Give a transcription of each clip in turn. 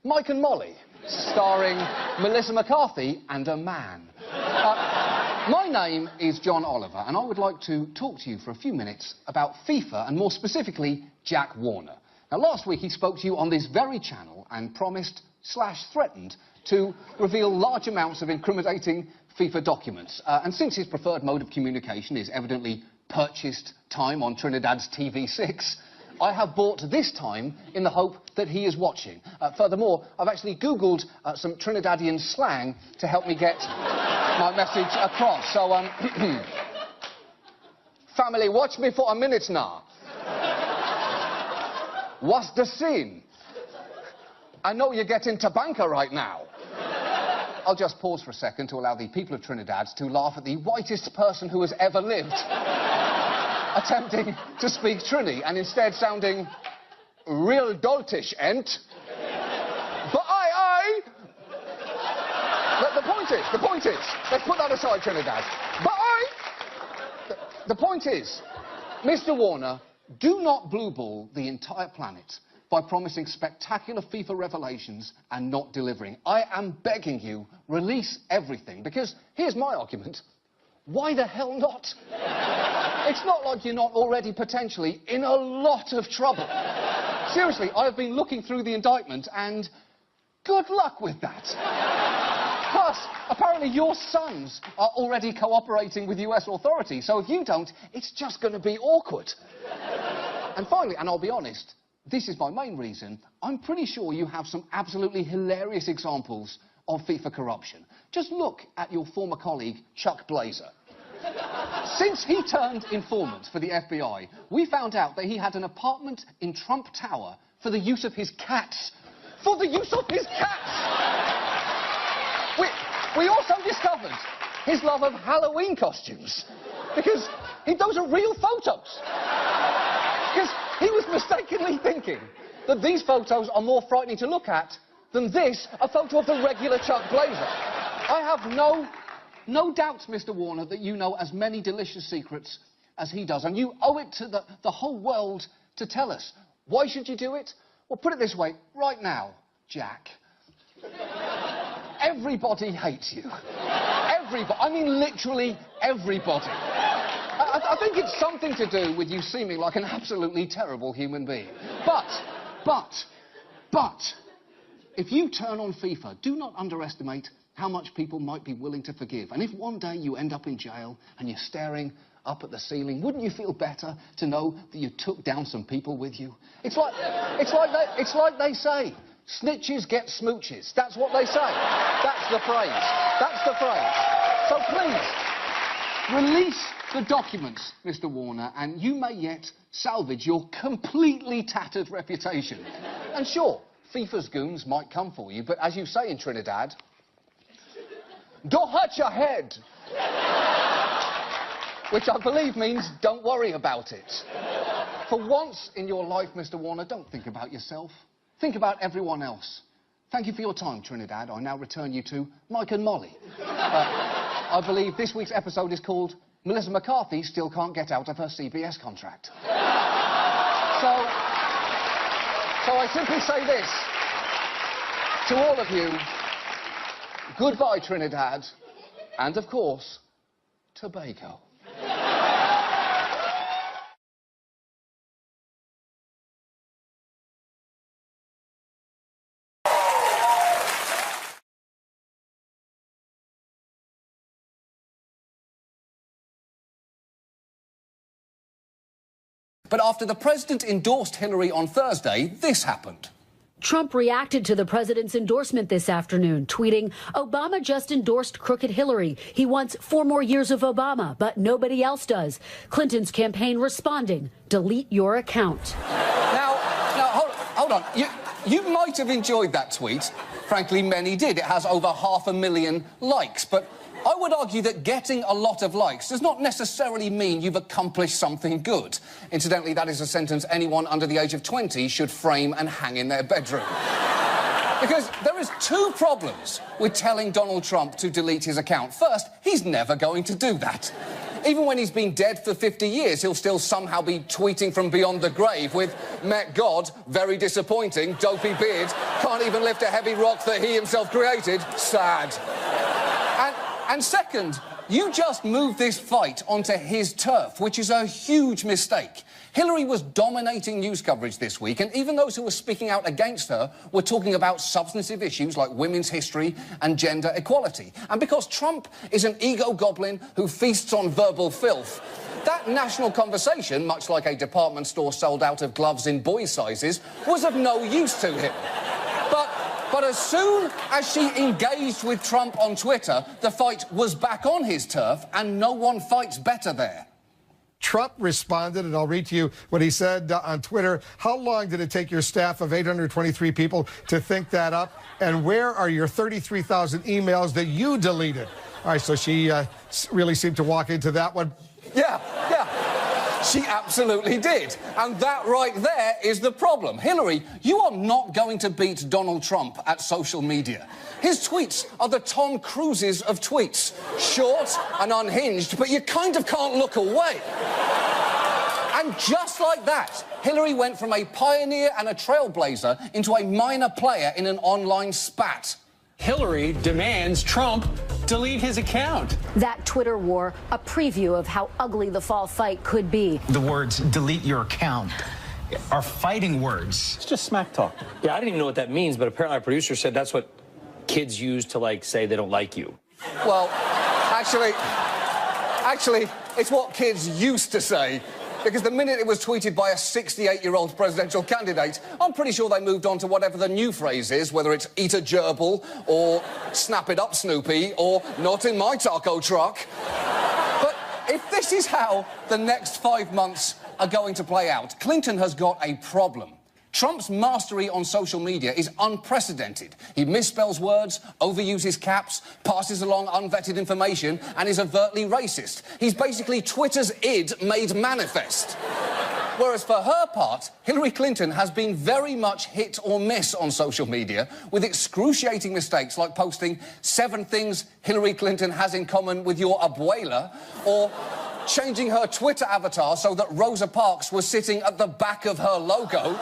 Mike and Molly, starring Melissa McCarthy and a man. My name is John Oliver, and I would like to talk to you for a few minutes about FIFA, and more specifically, Jack Warner. Now, last week he spoke to you on this very channel and promised/threatened to reveal large amounts of incriminating FIFA documents. And since his preferred mode of communication is evidently purchased time on Trinidad's TV6, I have bought this time in the hope that he is watching. Furthermore, I've actually Googled some Trinidadian slang to help me get my message across. So, family, watch me for a minute now. What's the scene? I know you're getting to banker right now. I'll just pause for a second to allow the people of Trinidad to laugh at the whitest person who has ever lived attempting to speak Trini and instead sounding real doltish, ent. But aye. The point is, let's put that aside, Trinidad. But aye. The point is, Mr. Warner, do not blue ball the entire planet by promising spectacular FIFA revelations and not delivering. I am begging you, release everything, because here's my argument. Why the hell not? It's not like you're not already potentially in a lot of trouble. Seriously, I've been looking through the indictment and good luck with that. Plus, apparently your sons are already cooperating with US authorities, so if you don't, it's just going to be awkward. And finally, and I'll be honest, this is my main reason, I'm pretty sure you have some absolutely hilarious examples of FIFA corruption. Just look at your former colleague, Chuck Blazer. Since he turned informant for the FBI, we found out that he had an apartment in Trump Tower for the use of his cats. For the use of his cats! We also discovered his love of Halloween costumes. Because those are real photos. Because he was mistakenly thinking that these photos are more frightening to look at than this, a photo of the regular Chuck Blazer. I have no doubt, Mr. Warner, that you know as many delicious secrets as he does, and you owe it to the whole world to tell us. Why should you do it? Well, put it this way, right now, Jack. Everybody hates you. Everybody. I mean, literally everybody. I think it's something to do with you seeming like an absolutely terrible human being. But, if you turn on FIFA, do not underestimate how much people might be willing to forgive. And if one day you end up in jail and you're staring up at the ceiling, wouldn't you feel better to know that you took down some people with you? It's like they say, snitches get smooches. That's what they say. That's the phrase. So please, release the documents, Mr. Warner, and you may yet salvage your completely tattered reputation. And sure, FIFA's goons might come for you, but as you say in Trinidad, don't hurt your head. Which I believe means don't worry about it. For once in your life, Mr. Warner, don't think about yourself. Think about everyone else. Thank you for your time, Trinidad. I now return you to Mike and Molly. I believe this week's episode is called Melissa McCarthy Still Can't Get Out of Her CBS Contract. So I simply say this to all of you. Goodbye, Trinidad. And, of course, Tobago. But after the president endorsed Hillary on Thursday, this happened. Trump reacted to the president's endorsement this afternoon, tweeting, "Obama just endorsed crooked Hillary. He wants 4 more years of Obama, but nobody else does." Clinton's campaign responding, "Delete your account." Now, hold on. You might have enjoyed that tweet. Frankly, many did. It has over 500,000 likes, but I would argue that getting a lot of likes does not necessarily mean you've accomplished something good. Incidentally, that is a sentence anyone under the age of 20 should frame and hang in their bedroom. Because there is 2 problems with telling Donald Trump to delete his account. First, he's never going to do that. Even when he's been dead for 50 years, he'll still somehow be tweeting from beyond the grave with, met God, very disappointing, dopey beard, can't even lift a heavy rock that he himself created, sad. And second, you just moved this fight onto his turf, which is a huge mistake. Hillary was dominating news coverage this week, and even those who were speaking out against her were talking about substantive issues like women's history and gender equality. And because Trump is an ego goblin who feasts on verbal filth, that national conversation, much like a department store sold out of gloves in boy sizes, was of no use to him. But as soon as she engaged with Trump on Twitter, the fight was back on his turf, and no one fights better there. Trump responded, and I'll read to you what he said on Twitter. How long did it take your staff of 823 people to think that up? And where are your 33,000 emails that you deleted? All right, so she really seemed to walk into that one. Yeah. She absolutely did. And that right there is the problem. Hillary, you are not going to beat Donald Trump at social media. His tweets are the Tom Cruises of tweets. Short and unhinged, but you kind of can't look away. And just like that, Hillary went from a pioneer and a trailblazer into a minor player in an online spat. Hillary demands Trump delete his account. That Twitter war, a preview of how ugly the fall fight could be. The words delete your account are fighting words. It's just smack talk. Yeah, I didn't even know what that means, but apparently our producer said that's what kids use to, like, say they don't like you. Well, actually, it's what kids used to say. Because the minute it was tweeted by a 68-year-old presidential candidate, I'm pretty sure they moved on to whatever the new phrase is, whether it's eat a gerbil, or snap it up, Snoopy, or not in my taco truck. But if this is how the next 5 months are going to play out, Clinton has got a problem. Trump's mastery on social media is unprecedented. He misspells words, overuses caps, passes along unvetted information, and is overtly racist. He's basically Twitter's id made manifest. Whereas for her part, Hillary Clinton has been very much hit or miss on social media, with excruciating mistakes like posting 7 things Hillary Clinton has in common with your abuela, or changing her Twitter avatar so that Rosa Parks was sitting at the back of her logo.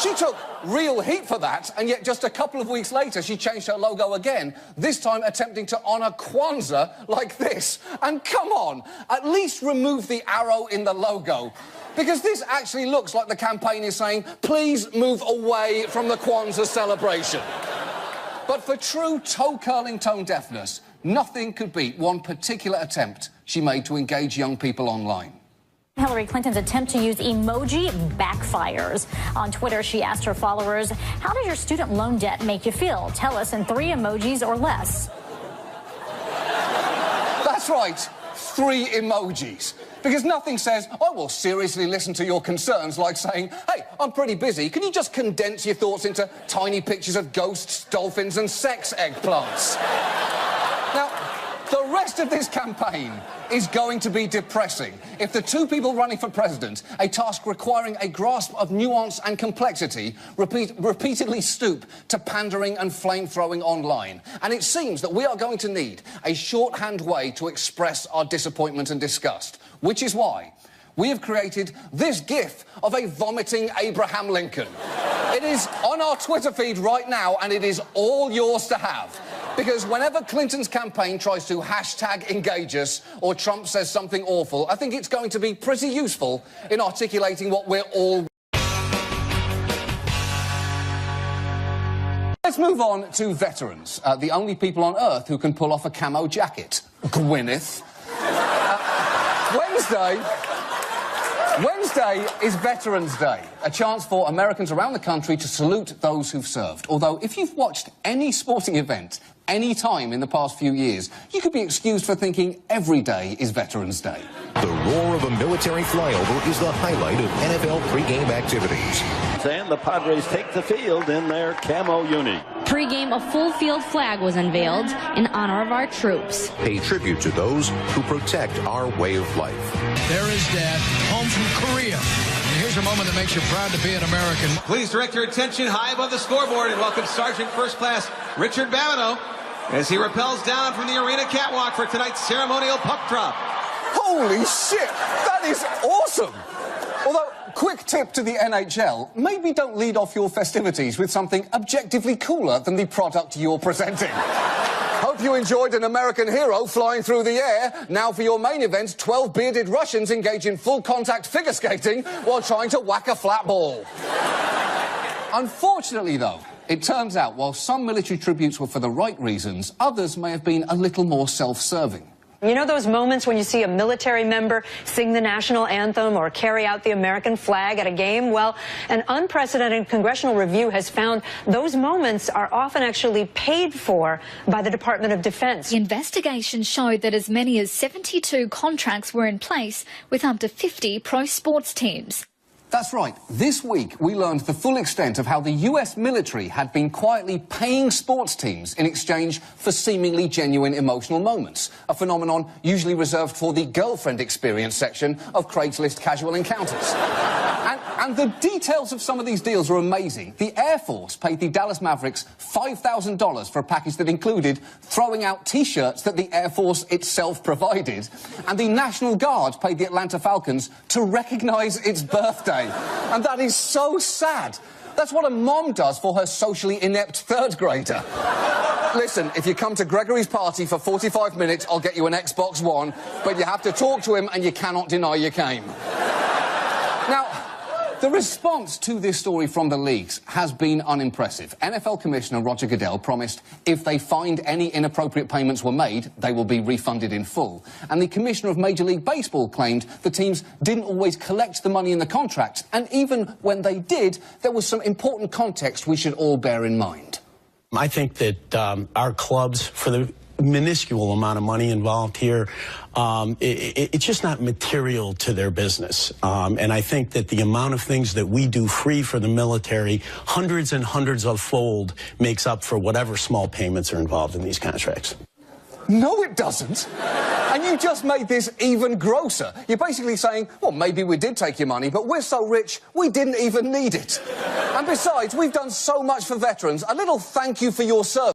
She took real heat for that, and yet just a couple of weeks later, she changed her logo again, this time attempting to honour Kwanzaa like this. And come on, at least remove the arrow in the logo. Because this actually looks like the campaign is saying, please move away from the Kwanzaa celebration. But for true toe-curling tone deafness, nothing could beat one particular attempt she made to engage young people online. Hillary Clinton's attempt to use emoji backfires. On Twitter, she asked her followers, how does your student loan debt make you feel? Tell us in 3 emojis or less. That's right, 3 emojis. Because nothing says, I will seriously listen to your concerns, like saying, hey, I'm pretty busy. Can you just condense your thoughts into tiny pictures of ghosts, dolphins, and sex eggplants? Now, the rest of this campaign is going to be depressing. If the 2 people running for president, a task requiring a grasp of nuance and complexity, repeatedly stoop to pandering and flame-throwing online. And it seems that we are going to need a shorthand way to express our disappointment and disgust, which is why we have created this GIF of a vomiting Abraham Lincoln. It is on our Twitter feed right now, and it is all yours to have. Because whenever Clinton's campaign tries to hashtag engage us or Trump says something awful, I think it's going to be pretty useful in articulating what we're all... Let's move on to veterans, the only people on Earth who can pull off a camo jacket. Gwyneth. Wednesday is Veterans Day, a chance for Americans around the country to salute those who've served. Although, if you've watched any sporting event any time in the past few years, you could be excused for thinking every day is Veterans Day. The roar of a military flyover is the highlight of NFL pregame activities. And the Padres take the field in their camo uni. Pre-game, a full field flag was unveiled in honor of our troops. A tribute to those who protect our way of life. There is Dad, home from Korea. And here's a moment that makes you proud to be an American. Please direct your attention high above the scoreboard and welcome Sergeant First Class Richard Babineau as he rappels down from the arena catwalk for tonight's ceremonial puck drop. Holy shit, that is awesome. Although, quick tip to the NHL, maybe don't lead off your festivities with something objectively cooler than the product you're presenting. Hope you enjoyed an American hero flying through the air. Now for your main event, 12 bearded Russians engage in full-contact figure skating while trying to whack a flat ball. Unfortunately, though, it turns out while some military tributes were for the right reasons, others may have been a little more self-serving. You know those moments when you see a military member sing the national anthem or carry out the American flag at a game? Well, an unprecedented congressional review has found those moments are often actually paid for by the Department of Defense. The investigation showed that as many as 72 contracts were in place with up to 50 pro sports teams. That's right. This week, we learned the full extent of how the US military had been quietly paying sports teams in exchange for seemingly genuine emotional moments, a phenomenon usually reserved for the girlfriend experience section of Craigslist casual encounters. And the details of some of these deals are amazing. The Air Force paid the Dallas Mavericks $5,000 for a package that included throwing out T-shirts that the Air Force itself provided, and the National Guard paid the Atlanta Falcons to recognise its birthday. And that is so sad. That's what a mom does for her socially inept third grader. Listen, if you come to Gregory's party for 45 minutes, I'll get you an Xbox One, but you have to talk to him and you cannot deny you came. Now, the response to this story from the leagues has been unimpressive. NFL Commissioner Roger Goodell promised if they find any inappropriate payments were made, they will be refunded in full. And the Commissioner of Major League Baseball claimed the teams didn't always collect the money in the contracts, and even when they did, there was some important context we should all bear in mind. I think that our clubs, for the minuscule amount of money involved here, it's just not material to their business. And I think that the amount of things that we do free for the military, hundreds and hundreds of fold, makes up for whatever small payments are involved in these contracts. No, it doesn't. And you just made this even grosser. You're basically saying, well, maybe we did take your money, but we're so rich, we didn't even need it. And besides, we've done so much for veterans. A little thank you for your service.